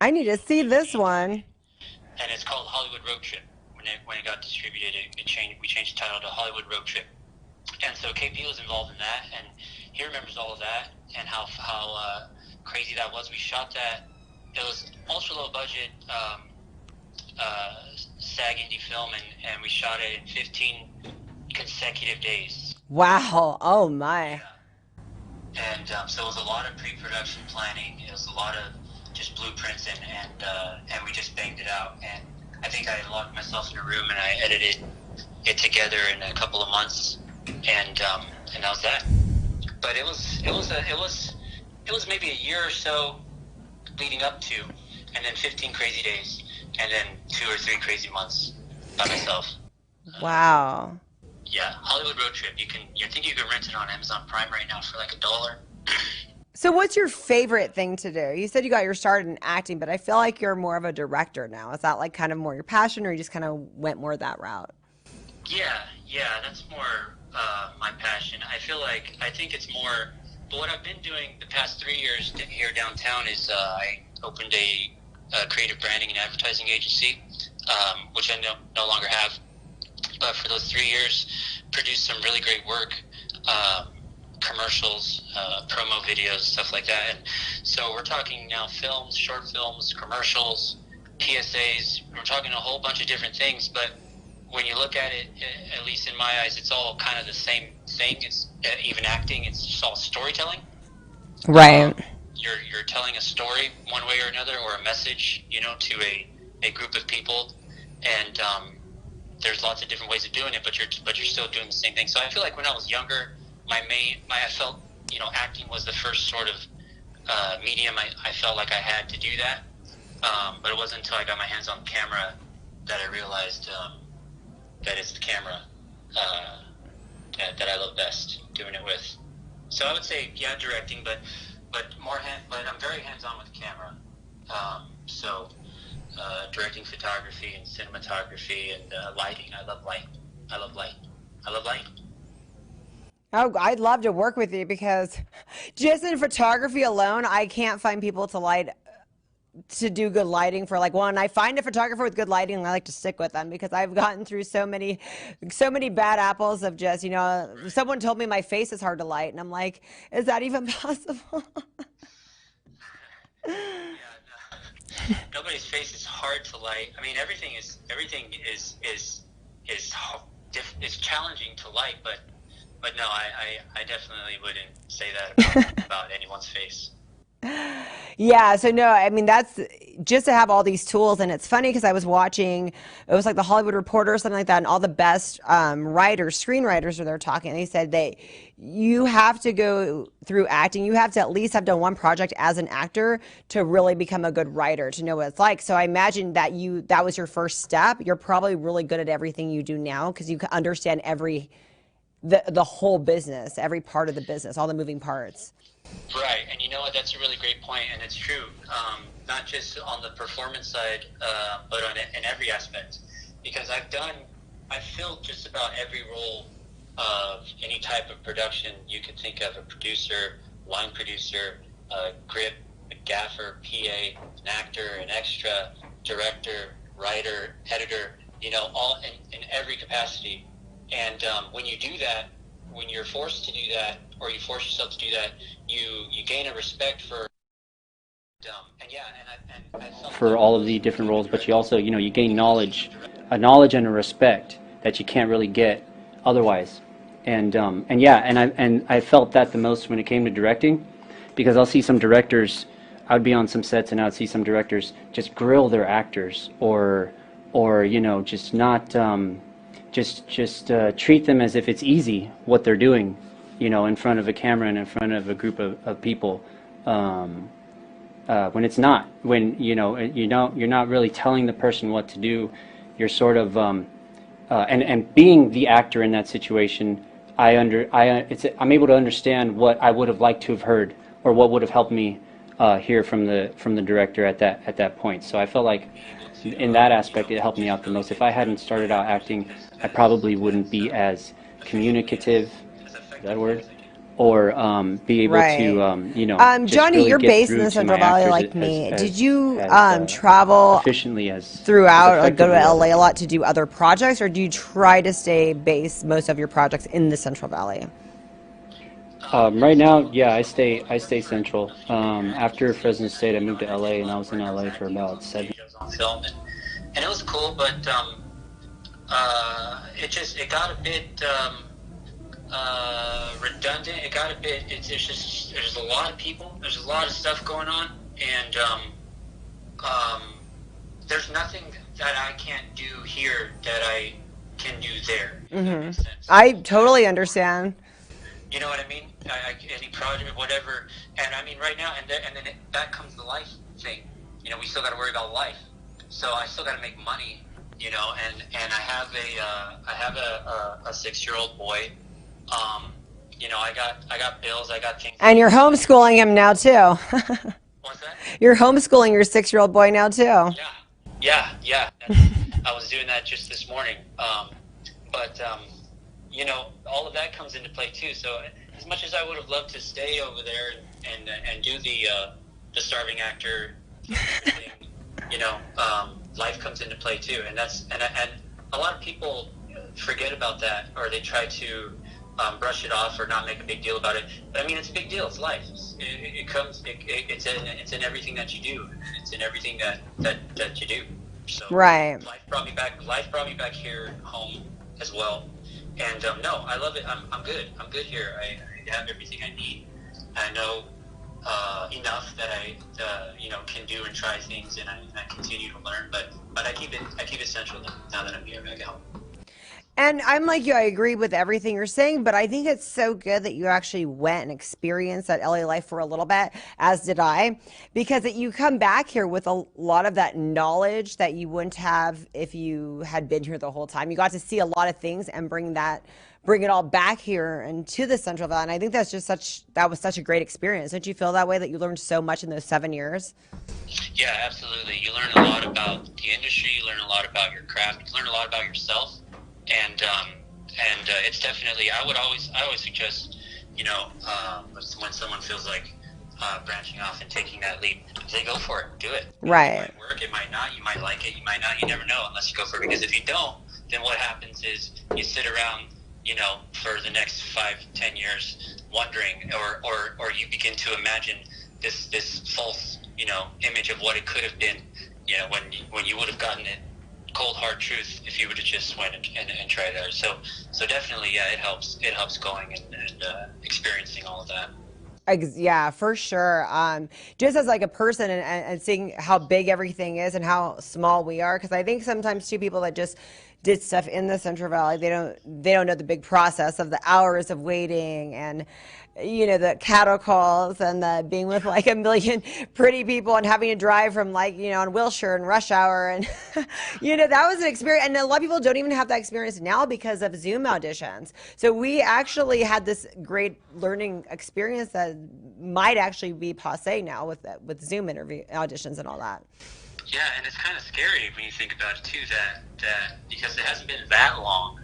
Speaker 2: I need to see this one.
Speaker 4: And it's called Hollywood Road Trip. When it got distributed, we changed the title to Hollywood Road Trip. And so KP was involved in that, and he remembers all of that and how crazy that was. We shot that. It was ultra low budget SAG indie film, and we shot it in 15 consecutive days.
Speaker 2: Wow. Oh my.
Speaker 4: Yeah. And so it was a lot of pre-production planning. It was a lot of just blueprints, and we just banged it out. And I think I locked myself in a room and I edited it together in a couple of months, and that was that. But it was maybe a year or so leading up to, and then 15 crazy days, and then 2 or 3 crazy months by myself.
Speaker 2: Wow.
Speaker 4: Yeah, Hollywood Road Trip. I think you can rent it on Amazon Prime right now for like $1.
Speaker 2: So what's your favorite thing to do? You said you got your start in acting, but I feel like you're more of a director now. Is that like kind of more your passion, or you just kind of went more that route?
Speaker 4: Yeah, that's more my passion. I think it's more. But what I've been doing the past 3 years here downtown is I opened a creative branding and advertising agency, which I no longer have. But for those 3 years, produced some really great work, commercials, promo videos, stuff like that. And so we're talking now films, short films, commercials, PSAs. We're talking a whole bunch of different things, but when you look at it, at least in my eyes, it's all kind of the same thing. It's even acting. It's just all storytelling.
Speaker 2: Right.
Speaker 4: You're telling a story one way or another, or a message, to a group of people, and there's lots of different ways of doing it, but you're still doing the same thing. So I feel like when I was younger, I felt acting was the first sort of medium I felt like I had to do that. But it wasn't until I got my hands on the camera that I realized that it's the camera that I love best doing it with. So I would say, yeah, directing, but I'm very hands-on with the camera. So directing photography and cinematography and lighting. I love light. I love light.
Speaker 2: Oh, I'd love to work with you because just in photography alone, I can't find people to do good lighting for like one. I find a photographer with good lighting and I like to stick with them because I've gotten through so many bad apples of just, someone told me my face is hard to light and I'm like, is that even possible?
Speaker 4: Yeah, no. Nobody's face is hard to light. I mean, everything is challenging to light, but no, I definitely wouldn't say that about anyone's face.
Speaker 2: Yeah, so no, I mean that's just to have all these tools, and it's funny because I was watching, it was like the Hollywood Reporter or something like that, and all the best screenwriters were there talking. And they said that you have to go through acting. You have to at least have done one project as an actor to really become a good writer, to know what it's like. So I imagine that was your first step. You're probably really good at everything you do now because you can understand the whole business, every part of the business, all the moving parts.
Speaker 4: Right, and you know what? That's a really great point, and it's true. Not just on the performance side, but in every aspect. Because I've filled just about every role of any type of production you could think of: a producer, line producer, grip, a gaffer, PA, an actor, an extra, director, writer, editor. All in every capacity. And when you do that, when you're forced to do that, or you force yourself to do that, you gain a respect for
Speaker 5: for all of the different roles, but you also, you gain knowledge and a respect that you can't really get otherwise. And I felt that the most when it came to directing, because I'll see some directors, I would be on some sets and I would see some directors just grill their actors or just not just treat them as if it's easy what they're doing, in front of a camera and in front of a group of people, when it's not. When you're not really telling the person what to do. You're sort of and being the actor in that situation, I'm able to understand what I would have liked to have heard, or what would have helped me hear from the director at that point. So I felt like in that aspect it helped me out the most. If I hadn't started out acting, I probably wouldn't be as communicative, is that a word? Or be able to, just
Speaker 2: Johnny,
Speaker 5: really
Speaker 2: you're
Speaker 5: get
Speaker 2: based
Speaker 5: through
Speaker 2: in the
Speaker 5: to
Speaker 2: Central
Speaker 5: my
Speaker 2: Valley
Speaker 5: actors
Speaker 2: like me.
Speaker 5: as
Speaker 2: Did you
Speaker 5: as
Speaker 2: travel
Speaker 5: efficiently as
Speaker 2: throughout, like go to
Speaker 5: effectively
Speaker 2: LA a lot to do other projects, or do you try to stay based most of your projects in the Central Valley?
Speaker 5: Right now, yeah, I stay central. After Fresno State, I moved to LA, and I was in LA for about 7
Speaker 4: years on film, and it was cool, but it got a bit redundant. It got a bit. There's a lot of people. There's a lot of stuff going on, and there's nothing that I can't do here that I can do there. If that makes sense.
Speaker 2: I totally understand.
Speaker 4: You know what I mean? Any project, whatever. And I mean, right now, and then back comes the life thing. You know, we still got to worry about life. So I still got to make money. You know, and I have a 6-year-old boy. You know, I got bills. I got things.
Speaker 2: And you're homeschooling him now too.
Speaker 4: What's that?
Speaker 2: You're homeschooling your 6-year-old boy now too.
Speaker 4: Yeah. I was doing that just this morning. But you know, all of that comes into play too. So as much as I would have loved to stay over there and do the starving actor thing, you know, life comes into play too, and a lot of people forget about that, or they try to brush it off or not make a big deal about it. But I mean, it's a big deal. It's life. It's in everything that you do. It's in everything that you do. So
Speaker 2: right.
Speaker 4: Life brought me back here home as well. And no, I love it. I'm good. I'm good here. I have everything I need. I know enough that I can do and try things, and I continue to learn. But I keep it central now that I'm here back at home.
Speaker 2: And I'm like you, I agree with everything you're saying, but I think it's so good that you actually went and experienced that LA life for a little bit, as did I, because you come back here with a lot of that knowledge that you wouldn't have if you had been here the whole time. You got to see a lot of things and bring it all back here and to the Central Valley. And I think that was such a great experience. Don't you feel that way, that you learned so much in those 7 years?
Speaker 4: Yeah, absolutely. You learn a lot about the industry. You learn a lot about your craft. You learn a lot about yourself. And it's definitely, I always suggest, you know, when someone feels like branching off and taking that leap, they go for it, do it.
Speaker 2: Right.
Speaker 4: It might work, it might not, you might like it, you might not, you never know unless you go for it. Because if you don't, then what happens is you sit around, you know, for the next 5-10 years wondering, or you begin to imagine this false, you know, image of what it could have been, you know, when you would have gotten it. Cold hard truth if you would have just went and tried it out. So definitely, yeah, it helps going and experiencing all of that.
Speaker 2: Yeah, for sure. Just as like a person and seeing how big everything is and how small we are, because I think sometimes too, people that just did stuff in the Central Valley, they don't know the big process of the hours of waiting and, you know, the cattle calls and the being with like a million pretty people and having to drive from like, you know, in Wilshire and rush hour. And, you know, that was an experience. And a lot of people don't even have that experience now because of Zoom auditions. So we actually had this great learning experience that might actually be passé now with Zoom interview auditions and all that.
Speaker 4: Yeah, and it's kind of scary when you think about it too, that because it hasn't been that long,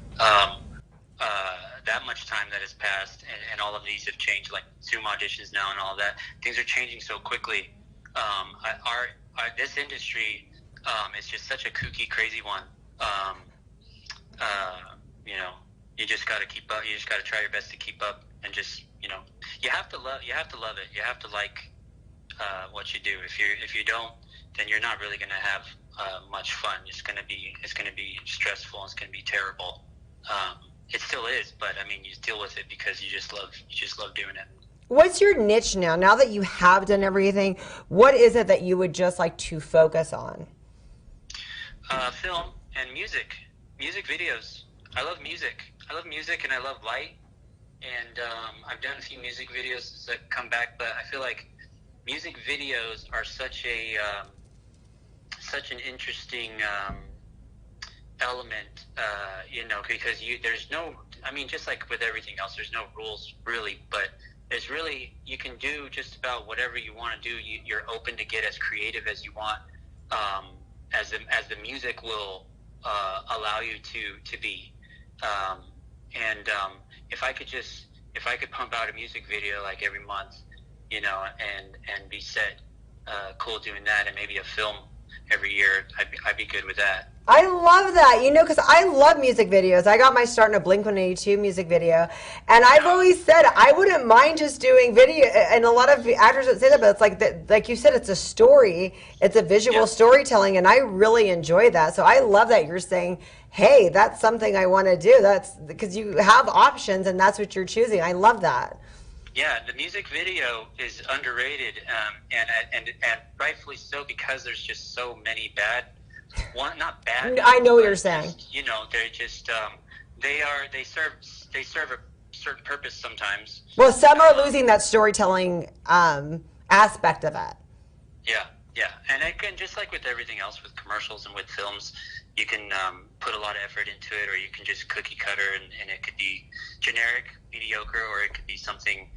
Speaker 4: that much time that has passed, and all of these have changed, like Zoom auditions now and all of that. Things are changing so quickly. This industry is just such a kooky, crazy one. You know, you just got to keep up. You just got to try your best to keep up, and just, you know, you have to love it. You have to like what you do. If you don't, then you're not really going to have much fun. It's going to be stressful. It's going to be terrible. It still is, but I mean, you deal with it because you just love doing it.
Speaker 2: What's your niche now? Now that you have done everything, what is it that you would just like to focus on?
Speaker 4: Film and music videos. I love music, and I love light. And I've done a few music videos that come back, but I feel like music videos are such an interesting element, you know, because there's no, I mean, just like with everything else, there's no rules really, but there's really, you can do just about whatever you want to do. You're open to get as creative as you want, as the music will allow you to be. If I could pump out a music video like every month, you know, and be set cool doing that, and maybe a film every year, I'd be good with that.
Speaker 2: I love that, you know, because I love music videos. I got my start in a Blink-182 music video, and I've always said I wouldn't mind just doing video, and a lot of actors would say that, but it's like you said, it's a story, it's a visual storytelling, and I really enjoy that. So I love that you're saying, hey, that's something I want to do. That's because you have options, and that's what you're choosing. I love that.
Speaker 4: Yeah, the music video is underrated, and rightfully so, because there's just so many bad not bad.
Speaker 2: I know what you're
Speaker 4: but
Speaker 2: saying.
Speaker 4: just, they're just they serve a certain purpose sometimes.
Speaker 2: Well, some are losing that storytelling aspect of it.
Speaker 4: Yeah, and it can, just like with everything else, with commercials and with films, you can put a lot of effort into it, or you can just cookie cutter, and it could be generic, mediocre, or it could be something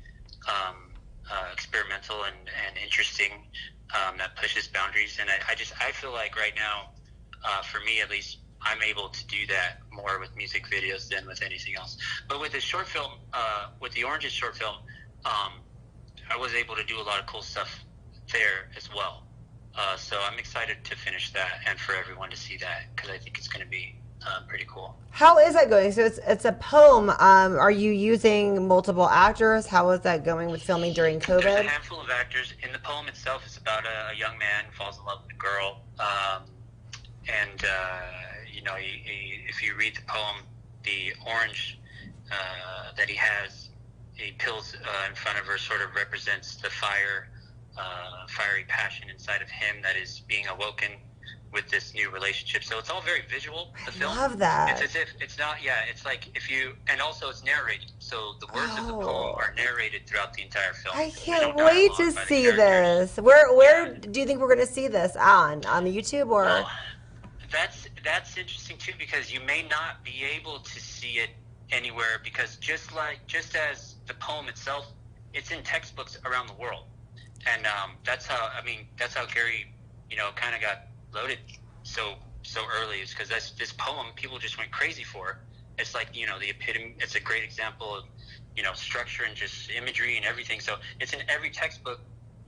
Speaker 4: experimental and interesting that pushes boundaries. And I feel like right now, for me at least, I'm able to do that more with music videos than with anything else. But with the short film, with the Oranges short film, I was able to do a lot of cool stuff there as well. So I'm excited to finish that and for everyone to see that, because I think it's going to be pretty cool.
Speaker 2: How is that going? So it's a poem. Are you using multiple actors? How is that going with filming during COVID?
Speaker 4: There's a handful of actors. In the poem itself, it's about a young man who falls in love with a girl. If you read the poem, the orange that he has, he peels in front of her, sort of represents the fiery passion inside of him that is being awoken with this new relationship. So it's all very visual, the film.
Speaker 2: I love that.
Speaker 4: It's as if it's not, it's like and also it's narrated. So the words of the poem are narrated throughout the entire film.
Speaker 2: I can't wait to see this. Where do you think we're going to see this on the YouTube or?
Speaker 4: Well, that's interesting too, because you may not be able to see it anywhere, because just as the poem itself, it's in textbooks around the world. And that's how Gary, kind of got loaded so early, is because this poem people just went crazy for. It's like, the epitome. It's a great example of, structure and just imagery and everything. So it's in every textbook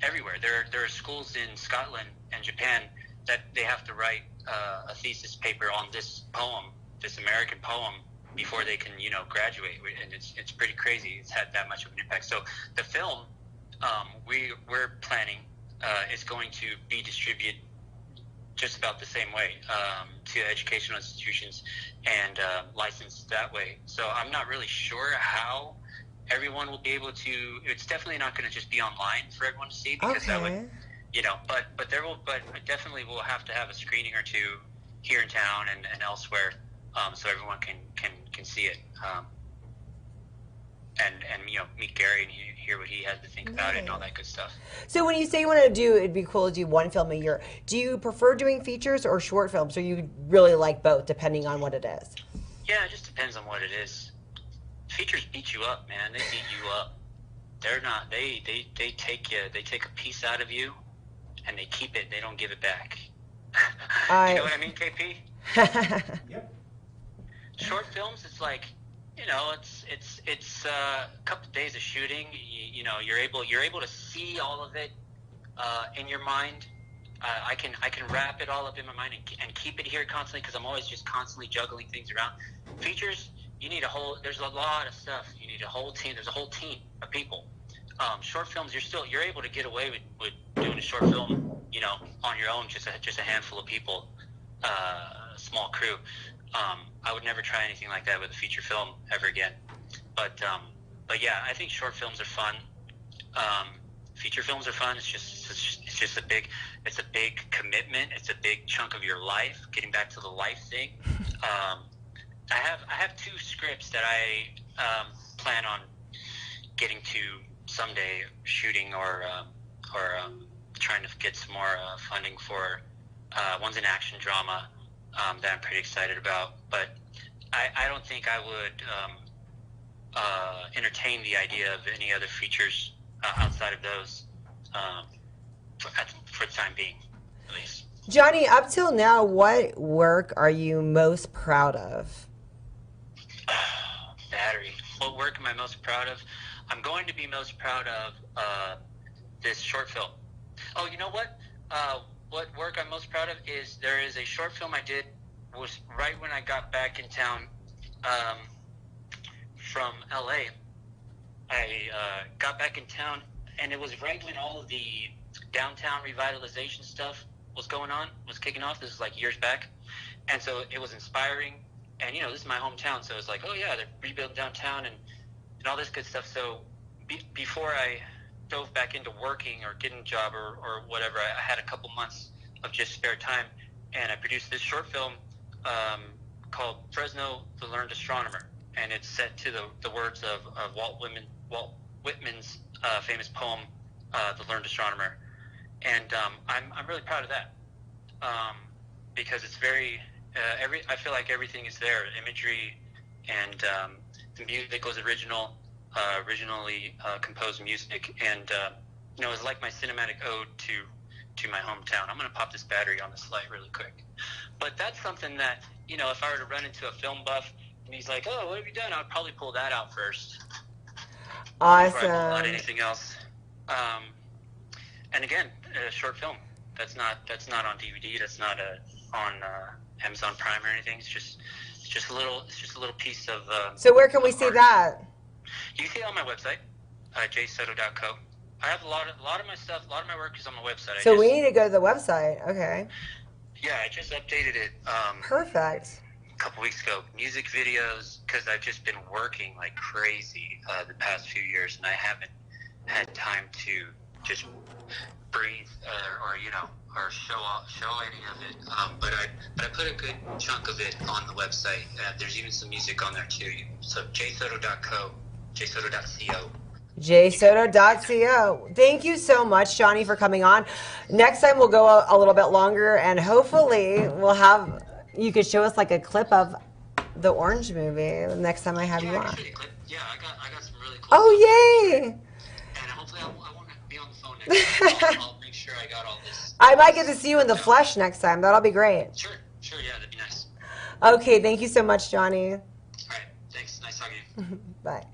Speaker 4: everywhere. There are schools in Scotland and Japan that they have to write a thesis paper on this poem, this American poem, before they can, graduate. And it's pretty crazy. It's had that much of an impact. So the film, we're planning is going to be distributed just about the same way to educational institutions and licensed that way. So I'm not really sure how everyone will be able to. It's definitely not going to just be online for everyone to see, because that would, but definitely we'll have to have a screening or two here in town and elsewhere, so everyone can see it. And meet Gary and hear what he had to think about it and all that good stuff.
Speaker 2: So when you say you want to do, it'd be cool to do one film a year. Do you prefer doing features or short films, or you really like both, depending on what it is?
Speaker 4: Yeah, it just depends on what it is. Features beat you up, man. They beat you up. They're not. They take you. They take a piece out of you, and they keep it. They don't give it back. You know what I mean, KP?
Speaker 3: Yep.
Speaker 4: Short films, it's like, it's a couple of days of shooting. You're able to see all of it in your mind. I can wrap it all up in my mind and keep it here constantly, because I'm always just constantly juggling things around. Features, there's a lot of stuff. You need a whole team. There's a whole team of people. Short films, you're able to get away with doing a short film, on your own, just a handful of people, small crew. I would never try anything like that with a feature film ever again. But yeah, I think short films are fun. Feature films are fun. It's just a big commitment. It's a big chunk of your life. Getting back to the life thing, I have 2 scripts that I plan on getting to someday, shooting or trying to get some more funding for. One's an action drama that I'm pretty excited about, but I don't think I would entertain the idea of any other features outside of those for the time being, at least.
Speaker 2: Johnny, up till now, what work are you most proud of?
Speaker 4: Battery. What work am I most proud of? I'm going to be most proud of this short film. Oh, you know what? What work I'm most proud of is there is a short film I did, was right when I got back in town from LA. I got back in town, and it was right when all of the downtown revitalization stuff was kicking off. This was like years back. And so it was inspiring. And, this is my hometown, so it's like, oh yeah, they're rebuilding downtown and all this good stuff. So before I dove back into working or getting a job or whatever, I had a couple months of just spare time, and I produced this short film called Fresno, the Learned Astronomer, and it's set to the words of Walt Whitman's famous poem, The Learned Astronomer. And I'm really proud of that, because it's very I feel like everything is there. Imagery and the music was originally composed music, and it's like my cinematic ode to my hometown. I'm gonna pop this battery on this light really quick. But that's something that, if I were to run into a film buff and he's like, "Oh, what have you done?" I'd probably pull that out first.
Speaker 2: Awesome.
Speaker 4: Before I pull out anything else. And again, a short film. That's not on DVD. That's not on Amazon Prime or anything. It's just a little piece of.
Speaker 2: So where can we see
Speaker 4: art.
Speaker 2: that?
Speaker 4: You can see it on my website, jsoto.co. I have a lot of my stuff. A lot of my work is on my website.
Speaker 2: So we need to go to the website. Okay.
Speaker 4: Yeah, I just updated it.
Speaker 2: Perfect.
Speaker 4: A couple weeks ago. Music videos, because I've just been working like crazy the past few years, and I haven't had time to just breathe or show any of it. But I put a good chunk of it on the website. There's even some music on there too. So jsoto.co, jsoto.co.
Speaker 2: jsoto.co. Thank you so much, Johnny, for coming on. Next time we'll go a little bit longer, and hopefully you could show us like a clip of the Orange movie the next time I have you on.
Speaker 4: Yeah, I got some really cool.
Speaker 2: Oh, yay!
Speaker 4: And hopefully I won't be on the phone next time. I'll make sure I got all this.
Speaker 2: I might get to see you in the flesh next time. That'll be great.
Speaker 4: Sure, yeah, that'd be nice.
Speaker 2: Okay, thank you so much, Johnny.
Speaker 4: All right, thanks. Nice talking to you.
Speaker 2: Bye.